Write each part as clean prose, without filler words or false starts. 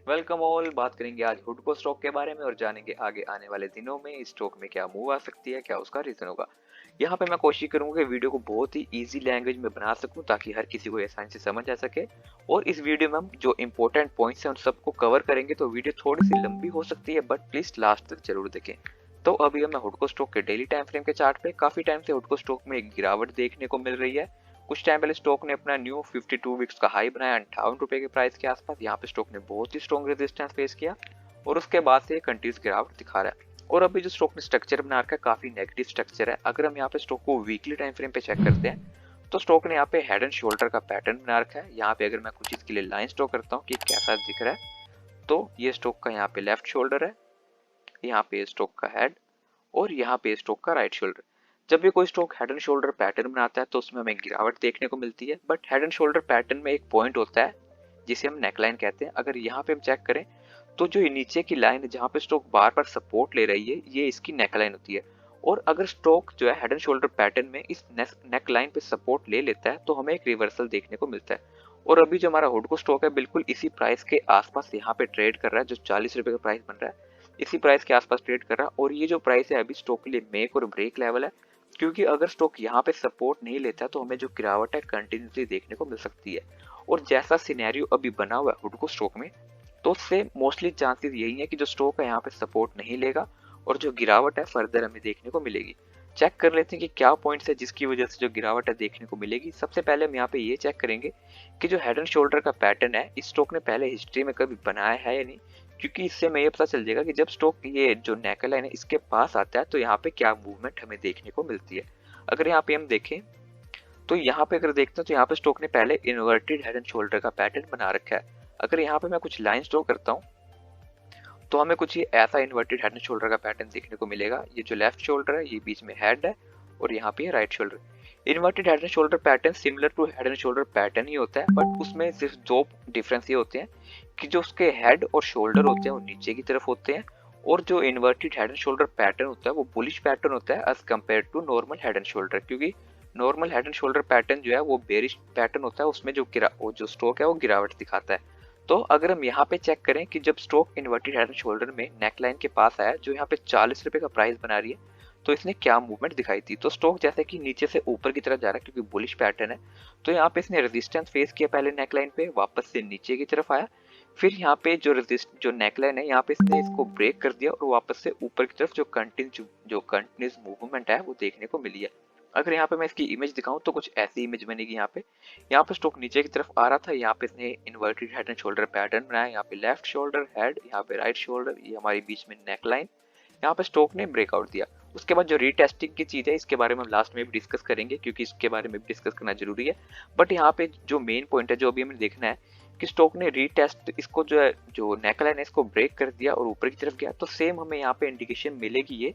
Welcome all. बात करेंगे आज हुडको स्टॉक के बारे में और जानेंगे आगे आने वाले दिनों में इस स्टॉक में क्या मूव आ सकती है, क्या उसका रीजन होगा। यहाँ पे मैं कोशिश करूंगा कि वीडियो को बहुत ही इजी लैंग्वेज में बना सकूं ताकि हर किसी को आसानी से समझ आ सके। और इस वीडियो में हम जो इंपॉर्टेंट पॉइंट्स हैं उन सबको कवर करेंगे, तो वीडियो थोड़ी सी लंबी हो सकती है बट प्लीज लास्ट तक जरूर देखें। तो अभी मैं हुडको स्टॉक के डेली टाइम फ्रेम के चार्ट पे काफी टाइम से हुडको स्टॉक में एक गिरावट देखने को मिल रही है। कुछ टाइम पहले स्टॉक ने अपना न्यू 52 वीक्स का हाई बनाया 58 रुपए के प्राइस के आसपास। यहाँ पे स्टॉक ने बहुत ही स्ट्रॉन्ग रेजिस्टेंस फेस किया और उसके बाद से कंटिन्यूस गिरावट दिखा रहा है। और अभी जो स्टॉक ने स्ट्रक्चर बना रखा है काफी नेगेटिव स्ट्रक्चर है। अगर हम यहाँ पे स्टॉक को वीकली टाइम फ्रेम पे चेक करते हैं तो स्टॉक ने यहाँ पे हेड एंड शोल्डर का पैटर्न बना रखा है। यहाँ पे अगर मैं कुछ इसके लिए लाइन स्टॉक करता हूँ कि कैसा दिख रहा है, तो ये स्टॉक का यहाँ पे लेफ्ट शोल्डर है, यहाँ पे स्टॉक का हेड और यहाँ पे स्टॉक का राइट शोल्डर। जब भी कोई stock head and shoulder pattern बनाता है तो उसमें हमें गिरावट देखने को मिलती है। But head and shoulder pattern में एक पॉइंट होता है जिसे हम नेकलाइन कहते हैं। अगर यहाँ पे हम चेक करें तो जो नीचे की लाइन है जहाँ पे स्टॉक बार बार सपोर्ट ले रही है, ये इसकी नेकलाइन होती है। और अगर स्टॉक जो है हेड एंड शोल्डर पैटर्न में इस नेक लाइन पे सपोर्ट ले लेता है तो हमें एक रिवर्सल देखने को मिलता है। और अभी जो हमारा हुडको स्टॉक है बिल्कुल इसी प्राइस के आसपास यहाँ पे ट्रेड कर रहा है। जो 40 रुपए का प्राइस बन रहा है इसी प्राइस के आसपास ट्रेड कर रहा है। और ये जो प्राइस है अभी स्टॉक के लिए मेक और ब्रेक लेवल है, क्योंकि अगर स्टॉक यहाँ पे सपोर्ट नहीं लेता तो हमें जो गिरावट है कंटिन्यूसली देखने को मिल सकती है। और जैसा सिनेरियो अभी बना हुआ है हुडको स्टॉक में, तो उससे मोस्टली चांसेस यही है कि जो स्टॉक है यहाँ पे सपोर्ट नहीं लेगा और जो गिरावट है फर्दर हमें देखने को मिलेगी। चेक कर लेते हैं कि क्या पॉइंट्स है जिसकी वजह से जो गिरावट है देखने को मिलेगी। सबसे पहले हम यहाँ पे ये चेक करेंगे कि जो हेड एंड शोल्डर का पैटर्न है इस स्टॉक ने पहले हिस्ट्री में कभी बनाया है या नहीं, क्योंकि इससे हमें ये पता चल जाएगा कि जब स्टॉक ये जो नेकलाइन है इसके पास आता है तो यहाँ पे क्या मूवमेंट हमें देखने को मिलती है। अगर यहाँ पे हम देखें तो यहाँ पे अगर देखते हैं तो यहाँ पे स्टॉक ने पहले इन्वर्टेड हेड एंड शोल्डर का पैटर्न बना रखा है। अगर यहाँ पे मैं कुछ लाइन ड्रॉ करता हूँ तो हमें कुछ ये ऐसा इन्वर्टेड हेड एंड शोल्डर का पैटर्न देखने को मिलेगा। ये जो लेफ्ट शोल्डर है ये बीच में हेड है और यहाँ पे right shoulder. Inverted head and shoulder pattern similar to head and shoulder pattern ही होता है, बट उसमें सिर्फ दो डिफरेंस ये होते हैं कि जो उसके हेड और शोल्डर होते हैं वो नीचे की तरफ होते हैं, और जो inverted head and shoulder pattern होता है वो बुलिश पैटर्न होता है as compare to normal head and shoulder. क्योंकि normal head and shoulder pattern जो है वो बेरिश पैटर्न होता है, उसमें जो स्टॉक है वो गिरावट दिखाता है। तो अगर हम यहाँ पे चेक करें कि जब stock inverted head and shoulder में नेकलाइन के पास आया जो यहाँ पे 40 रुपए का प्राइस बना रही है, तो इसने क्या मूवमेंट दिखाई थी। तो स्टॉक जैसे कि नीचे से ऊपर की तरफ जा रहा है क्योंकि बुलिश पैटर्न है, तो यहाँ पे इसने रेजिस्टेंस फेस किया पहले नेकलाइन पे, वापस से नीचे की तरफ आया, फिर यहाँ पे जो नेकलाइन है यहाँ पे इसने इसको ब्रेक कर दिया और वापस से ऊपर की तरफ जो कंटिन्यूस मूवमेंट है वो देखने को मिली है। अगर यहाँ पे मैं इसकी इमेज दिखाऊं तो कुछ ऐसी इमेज बनेगी। यहाँ पे स्टॉक नीचे की तरफ आ रहा था, यहाँ पे इसने inverted head and shoulder pattern बनाया, यहाँ पे लेफ्ट शोल्डर हेड, यहाँ पे राइट शोल्डर, ये हमारी बीच में नेक लाइन, यहाँ पे स्टॉक ने ब्रेकआउट दिया। उसके बाद जो रीटेस्टिंग की चीज है इसके बारे में हम लास्ट में भी डिस्कस करेंगे क्योंकि इसके बारे में भी डिस्कस करना जरूरी है। बट यहाँ पे जो मेन पॉइंट है जो अभी हमें देखना है कि स्टॉक ने रीटेस्ट इसको जो है जो नेकलाइन है इसको ब्रेक कर दिया और ऊपर की तरफ गया, तो सेम हमें यहाँ पे इंडिकेशन मिलेगी ये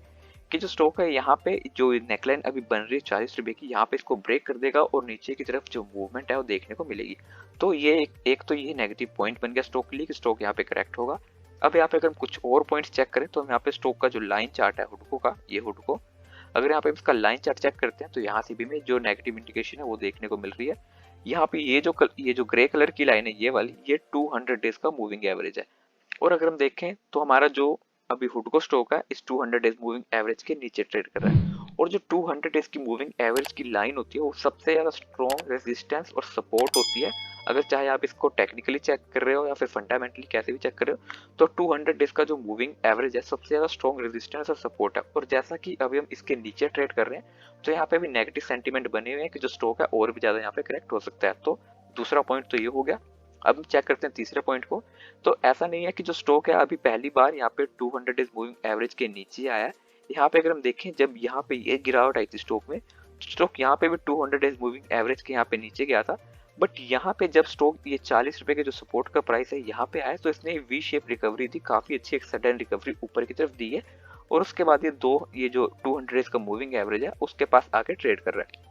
कि जो स्टॉक है यहाँ पे जो नेकलाइन अभी बन रही है 40 रुपए की, यहाँ पे इसको ब्रेक कर देगा और नीचे की तरफ जो मूवमेंट है वो देखने को मिलेगी। तो ये एक तो ये नेगेटिव पॉइंट बन गया स्टॉक के लिए कि स्टॉक यहाँ पे करेक्ट होगा। अब यहाँ पे अगर हम कुछ और पॉइंट्स चेक करें तो हम यहाँ पे स्टॉक का जो लाइन चार्ट है हुडको का, ये हुडको, अगर यहाँ पे इसका लाइन चार्ट चेक करते हैं तो यहाँ से भी हमें जो नेगेटिव इंडिकेशन है वो देखने को मिल रही है। यहाँ पे ये जो ग्रे कलर की लाइन है ये वाली, ये 200 डेज का मूविंग एवरेज है। और अगर हम देखें तो हमारा जो अभी हुडको स्टॉक है इस 200 डेज मूविंग एवरेज के नीचे ट्रेड कर रहा है। और जो 200 डेज की मूविंग एवरेज की लाइन होती है वो सबसे ज्यादा स्ट्रॉन्ग रेजिस्टेंस और सपोर्ट होती है। अगर चाहे आप इसको टेक्निकली चेक कर रहे हो या फिर फंडामेंटली कैसे भी चेक कर रहे हो, तो 200 डेज का जो मूविंग एवरेज है सबसे ज्यादा स्ट्रॉन्ग रेजिस्टेंस और सपोर्ट है। और जैसा कि अभी हम इसके नीचे ट्रेड कर रहे हैं तो यहाँ पे भी नेगेटिव सेंटीमेंट बने हुए हैं कि जो स्टॉक है और भी ज्यादा यहाँ पे करेक्ट हो सकता है। तो दूसरा पॉइंट तो ये हो गया। अब हम चेक करते हैं तीसरे पॉइंट को। तो ऐसा नहीं है कि जो स्टॉक है अभी पहली बार यहाँ पे 200 डेज मूविंग एवरेज के नीचे आया है। यहाँ पे अगर हम देखें जब यहाँ पे ये गिरावट आई थी स्टॉक में, स्टॉक यहाँ पे भी 200 डेज मूविंग एवरेज के यहाँ पे नीचे गया था। बट यहाँ पे जब स्टॉक ये 40 रुपए के जो सपोर्ट का प्राइस है यहाँ पे आया तो इसने वी शेप रिकवरी दी, काफी अच्छी एक सडन रिकवरी ऊपर की तरफ दी है। और उसके बाद ये जो 200 डेज का मूविंग एवरेज है उसके पास आके ट्रेड कर रहा है।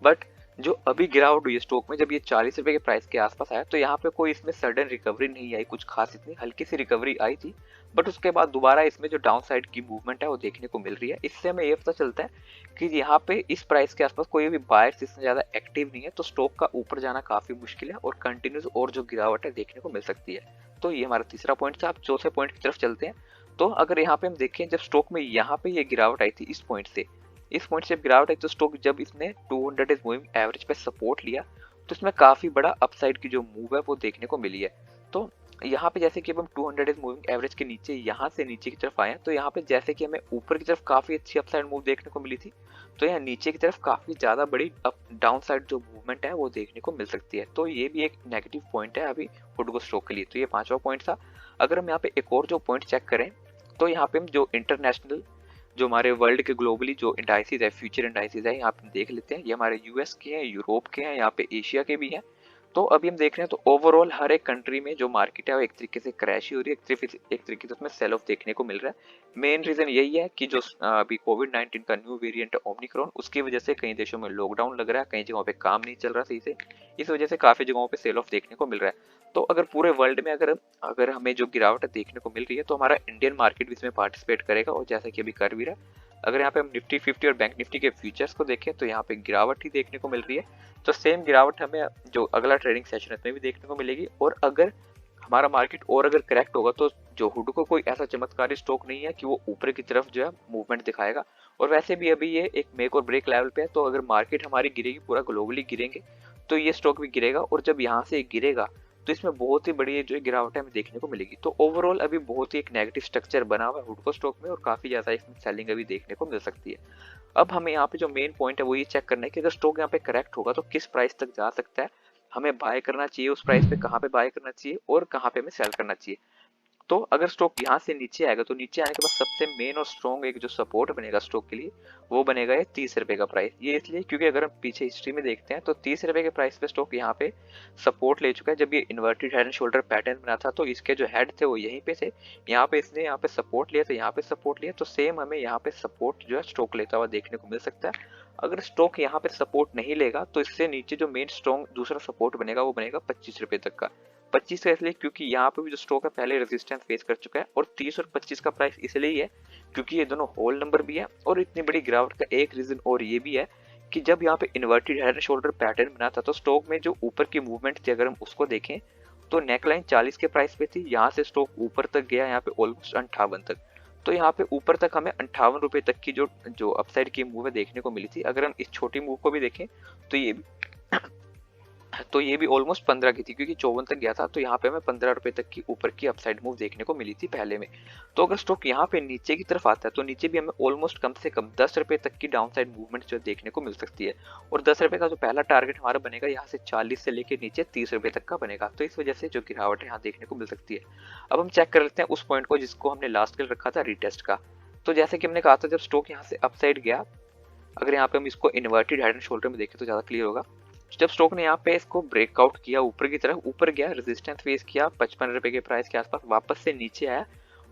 बट जो अभी गिरावट हुई है स्टॉक में जब ये 40 रुपए के प्राइस के आसपास आया तो यहाँ पे कोई इसमें सडन रिकवरी नहीं आई, कुछ खास इतनी हल्की सी रिकवरी आई थी। बट उसके बाद दोबारा इसमें जो डाउन साइड की मूवमेंट है वो देखने को मिल रही है। इससे हमें ये पता चलता है कि यहाँ पे इस प्राइस के आसपास कोई भी बायर्स इतना ज्यादा एक्टिव नहीं है, तो स्टॉक का ऊपर जाना काफी मुश्किल है और कंटिन्यूस और जो गिरावट है देखने को मिल सकती है। तो ये हमारा तीसरा पॉइंट था। अब चौथे पॉइंट की तरफ चलते हैं। तो अगर यहाँ पे हम देखें, जब स्टॉक में यहाँ पे ये गिरावट आई थी इस पॉइंट से, इस पॉइंट से गिरावट आई, तो स्टॉक जब इसने 200 डेज मूविंग एवरेज पे सपोर्ट लिया तो इसमें काफी बड़ा अपसाइड की जो मूव है वो देखने को मिली है। तो यहाँ पे जैसे कि अब हम 200 डेज मूविंग एवरेज के नीचे यहाँ से नीचे की तरफ आए, तो यहाँ पे जैसे कि हमें ऊपर की तरफ काफी अच्छी अपसाइड मूव देखने को मिली थी, तो यहाँ नीचे की तरफ काफी ज्यादा बड़ी अप डाउन साइड जो मूवमेंट है वो देखने को मिल सकती है। तो ये भी एक नेगेटिव पॉइंट है अभी हुडको स्टॉक के लिए। तो ये पांचवा पॉइंट था। अगर हम यहाँ पे एक और जो पॉइंट चेक करें, तो यहाँ पे हम जो इंटरनेशनल, जो हमारे वर्ल्ड के ग्लोबली जो इंडाइसिस है, फ्यूचर इंडाइसिस है, यहाँ पे देख लेते हैं। ये हमारे यूएस के हैं, यूरोप के हैं, यहाँ पे एशिया के भी हैं। तो अभी हम देख रहे हैं तो ओवरऑल हर एक कंट्री में जो मार्केट है वो एक तरीके से क्रैश ही हो रही है, एक तरीके से उसमें सेल ऑफ देखने को मिल रहा है। मेन रीजन यही है कि जो अभी कोविड-19 का न्यू वेरिएंट है ओमिक्रॉन, उसकी वजह से कई देशों में लॉकडाउन लग रहा है, कई जगहों पे काम नहीं चल रहा सही से, इस वजह से काफी जगहों पे सेल ऑफ देखने को मिल रहा है। तो अगर पूरे वर्ल्ड में अगर अगर हमें जो गिरावट देखने को मिल रही है, तो हमारा इंडियन मार्केट भी इसमें पार्टिसिपेट करेगा, और जैसा कि अभी कर भी रहा है। अगर यहाँ पे हम निफ्टी 50 और बैंक निफ्टी के फ्यूचर्स को देखें, तो यहाँ पे गिरावट ही देखने को मिल रही है। तो सेम गिरावट हमें जो अगला ट्रेडिंग सेशन है उसमें भी देखने को मिलेगी। और अगर हमारा मार्केट और अगर करेक्ट होगा, तो जो हुडको कोई ऐसा चमत्कारी स्टॉक नहीं है कि वो ऊपर की तरफ जो है मूवमेंट दिखाएगा। और वैसे भी अभी ये एक मेक और ब्रेक लेवल पे है, तो अगर मार्केट हमारी गिरेगी, पूरा ग्लोबली गिरेंगे, तो ये स्टॉक भी गिरेगा। और जब यहाँ से गिरेगा तो इसमें बहुत ही बड़ी जो गिरावट है हमें देखने को मिलेगी। तो ओवरऑल अभी बहुत ही एक नेगेटिव स्ट्रक्चर बना हुआ है हुडको स्टॉक में, और काफी ज्यादा इसमें सेलिंग अभी देखने को मिल सकती है। अब हमें यहाँ पे जो मेन पॉइंट है वो ये चेक करना है कि अगर स्टॉक यहाँ पे करेक्ट होगा तो किस प्राइस तक जा सकता है, हमें बाय करना चाहिए उस प्राइस पे, कहाँ पे बाय करना चाहिए और कहाँ पे हमें सेल करना चाहिए। तो अगर स्टॉक यहाँ से नीचे आएगा, तो नीचे आने के बाद सबसे मेन और स्ट्रॉन्ग एक जो सपोर्ट बनेगा स्टॉक के लिए, वो बनेगा ये 30 रुपए का प्राइस। ये इसलिए क्योंकि अगर हम पीछे हिस्ट्री में देखते हैं तो 30 रुपए के प्राइस पे स्टॉक यहाँ पे सपोर्ट ले चुका है। जब ये inverted head and shoulder pattern बना था, तो इसके जो हेड थे वो यहीं पे थे, यहाँ पे इसने यहाँ पे सपोर्ट लिया, तो यहाँ पे सपोर्ट लिया, तो सेम हमें यहाँ पे सपोर्ट जो है स्टॉक लेता हुआ देखने को मिल सकता है। अगर स्टॉक यहाँ पे सपोर्ट नहीं लेगा, तो इससे नीचे जो मेन स्ट्रॉन्ग दूसरा सपोर्ट बनेगा वो बनेगा 25 रुपए तक का। 25 का इसलिए क्योंकि यहाँ पे भी जो स्टॉक है पहले रेजिस्टेंस फेस कर चुका है, और 30 और 25 का प्राइस इसलिए है क्योंकि ये दोनों होल नंबर भी है। और इतनी बड़ी गिरावट का एक रीजन और ये भी है कि जब यहाँ पे inverted head and shoulder pattern बना था, तो स्टॉक में जो ऊपर की मूवमेंट थी अगर हम उसको देखें, तो नेकलाइन 40 के प्राइस पे थी, यहाँ से स्टॉक ऊपर तक गया यहाँ पे ऑलमोस्ट 58 तक। तो यहाँ पे ऊपर तक हमें 58 रुपए तक की जो अपसाइड की मूव है देखने को मिली थी। अगर हम इस छोटी मूव को भी देखें, तो ये भी ऑलमोस्ट 15 की थी, क्योंकि 54 तक गया था, तो यहाँ पे हमें 15 रुपए तक की ऊपर की अपसाइड मूव देखने को मिली थी पहले में। तो अगर स्टॉक यहाँ पे नीचे की तरफ आता है, तो नीचे भी हमें ऑलमोस्ट कम से कम 10 रुपए तक की डाउन साइड मूवमेंट जो देखने को मिल सकती है। और 10 रुपए का जो पहला टारगेट हमारा बनेगा, यहाँ से 40 से लेके नीचे 30 रुपए तक का बनेगा। तो इस वजह से जो गिरावट है यहाँ देखने को मिल सकती है। अब हम चेक कर लेते हैं उस पॉइंट को जिसको हमने लास्ट कल रखा था रीटेस्ट का। तो जैसे कि हमने कहा था, जब स्टॉक यहाँ से अपसाइड गया, अगर यहाँ पे हम इसको इन्वर्टेड हेड एंड शोल्डर में देखें तो ज्यादा क्लियर होगा। जब स्टॉक ने यहाँ पे इसको ब्रेकआउट किया, ऊपर की तरफ ऊपर गया, रेजिस्टेंस फेस किया 55 रुपए के प्राइस के आसपास, वापस से नीचे आया,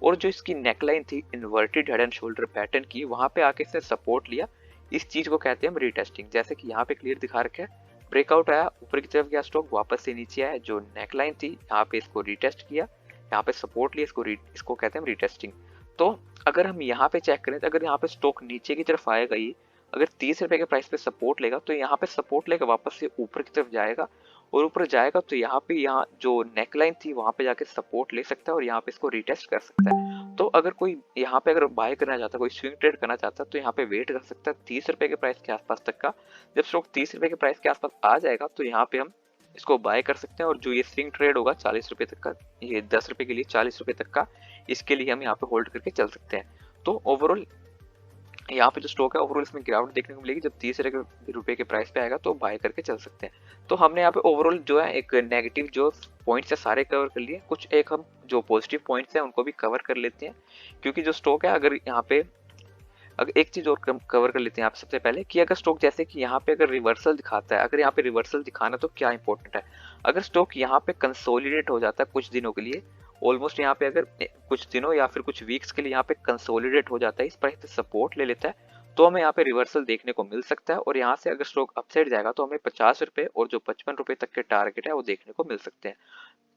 और जो इसकी नेकलाइन थी inverted head and shoulder pattern की, वहां पे आके इसने सपोर्ट लिया। इस चीज को कहते हैं हम रीटेस्टिंग। जैसे कि यहाँ पे क्लियर दिखा रखा है, ब्रेकआउट आया, ऊपर की तरफ गया स्टॉक, वापस से नीचे आया, जो नेकलाइन थी यहाँ पे इसको रीटेस्ट किया, यहाँ पे सपोर्ट लिया, इसको कहते हैं रीटेस्टिंग। तो अगर हम यहाँ पे चेक करें, तो अगर यहाँ पे स्टॉक नीचे की तरफ आएगा, ये अगर 30 रुपए के प्राइस पे सपोर्ट लेगा, तो यहाँ पे सपोर्ट लेगा, वापस से ऊपर की तरफ जाएगा, और ऊपर जाएगा तो यहाँ पे यहाँ जो नेकलाइन थी वहां पे जाके सपोर्ट ले सकता है, और यहाँ पे इसको रिटेस्ट कर सकता है। तो अगर कोई यहाँ पे अगर बाय करना चाहता है, कोई स्विंग ट्रेड करना चाहता है, तो यहाँ पे वेट कर सकता है 30 रुपए के प्राइस के आसपास तक का। जब स्टॉक 30 रुपए के प्राइस के आसपास आ जाएगा, तो यहाँ पे हम इसको बाय कर सकते हैं। और जो ये स्विंग ट्रेड होगा 40 रुपए तक का, ये 10 रुपए के लिए 40 रुपए तक का, इसके लिए हम यहाँ पे होल्ड करके चल सकते हैं। तो ओवरऑल यहाँ पे जो स्टॉक है ओवरऑल इसमें गिरावट देखने को मिलेगी। जब 30 रुपए के प्राइस पे आएगा तो बाय करके चल सकते हैं। तो हमने यहाँ पे ओवरऑल जो है एक नेगेटिव जो पॉइंट्स है सारे कवर कर लिए, कुछ एक हम जो पॉजिटिव पॉइंट्स हैं उनको भी कवर कर लेते हैं। क्योंकि जो स्टॉक है, अगर यहाँ पे अगर एक चीज और कवर कर लेते हैं आप सबसे पहले, कि अगर स्टॉक जैसे कि यहाँ पे अगर रिवर्सल दिखाता है, अगर यहाँ पे रिवर्सल दिखाना तो क्या इंपॉर्टेंट है, अगर स्टॉक यहाँ पे कंसोलिडेट हो जाता है कुछ दिनों के लिए, ऑलमोस्ट यहाँ पे अगर कुछ दिनों या फिर कुछ वीक्स के लिए यहाँ पे कंसोलिडेट हो जाता है, इस प्राइस पे सपोर्ट ले लेता है, तो हमें यहाँ पे रिवर्सल देखने को मिल सकता है। और यहाँ से अगर स्टॉक अपसाइड जाएगा, तो हमें 50 रुपए और जो 55 रुपए तक के टारगेट है वो देखने को मिल सकते हैं।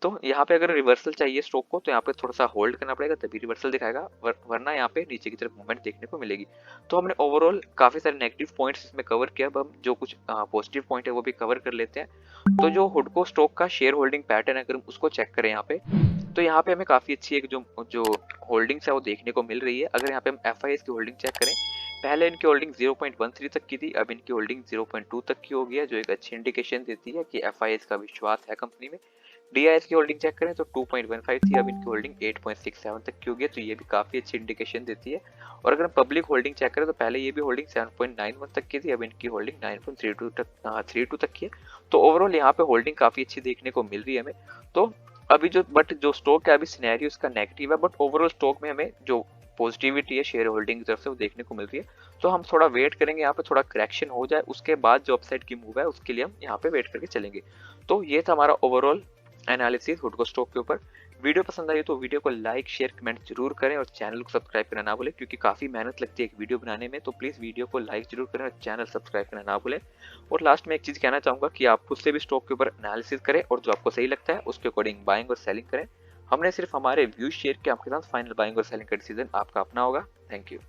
तो यहाँ पे अगर रिवर्सल चाहिए स्टॉक को तो यहाँ पे थोड़ा सा होल्ड करना पड़ेगा, तभी रिवर्सल दिखाएगा, वरना यहाँ पे नीचे की तरफ मूवमेंट देखने को मिलेगी। तो हमने ओवरऑल काफी सारे नेगेटिव पॉइंट्स इसमें कवर किया, अब हम जो कुछ पॉजिटिव पॉइंट है वो भी कवर कर लेते हैं। तो जो हुडको स्टॉक का शेयर होल्डिंग पैटर्न है, अगर हम उसको चेक करें यहाँ पे, तो यहाँ पे हमें काफी अच्छी एक जो जो होल्डिंग्स है वो देखने को मिल रही है। अगर यहाँ पे हम एफआईएस की होल्डिंग चेक करें, पहले इनकी होल्डिंग 0.13 तक की थी, अब इनकी होल्डिंग 0.2 तक की हो गई है, जो एक अच्छी इंडिकेशन देती है कि एफआईएस का विश्वास है कंपनी में। डीआईएस की होल्डिंग चेक करें तो 2.15 थी, अब इनकी होल्डिंग 8.67 तक की हो गई है, तो ये भी काफी अच्छी इंडिकेशन देती है। और अगर हम पब्लिक होल्डिंग चेक करें तो पहले ये भी होल्डिंग 7.91 तक की थी, अब इनकी होल्डिंग 9.32 तक की है। तो ओवरऑल यहाँ पे होल्डिंग काफी अच्छी देखने को मिल रही है हमें। तो अभी जो स्टॉक है, अभी सिनेरियो इसका नेगेटिव है, बट ओवरऑल स्टॉक में हमें जो पॉजिटिविटी है शेयर होल्डिंग की तरफ से वो देखने को मिल रही है। तो हम थोड़ा वेट करेंगे, यहाँ पे थोड़ा करेक्शन हो जाए, उसके बाद जो अपसाइड की मूव है उसके लिए हम यहाँ पे वेट करके चलेंगे। तो ये था हमारा ओवरऑल एनालिसिस हुडको स्टॉक के ऊपर। वीडियो पसंद आई तो वीडियो को लाइक शेयर कमेंट जरूर करें और चैनल को सब्सक्राइब करना ना भूलें, क्योंकि काफी मेहनत लगती है एक वीडियो बनाने में। तो प्लीज वीडियो को लाइक जरूर करें और चैनल सब्सक्राइब करना ना भूलें। और लास्ट में एक चीज कहना चाहूंगा कि आप खुद से भी स्टॉक के ऊपर एनालिसिस करें और जो आपको सही लगता है उसके अकॉर्डिंग बाइंग और सेलिंग करें। हमने सिर्फ हमारे व्यूज शेयर किया, आपके साथ फाइनल बाइंग और सेलिंग का डिसीजन आपका अपना होगा। Thank you.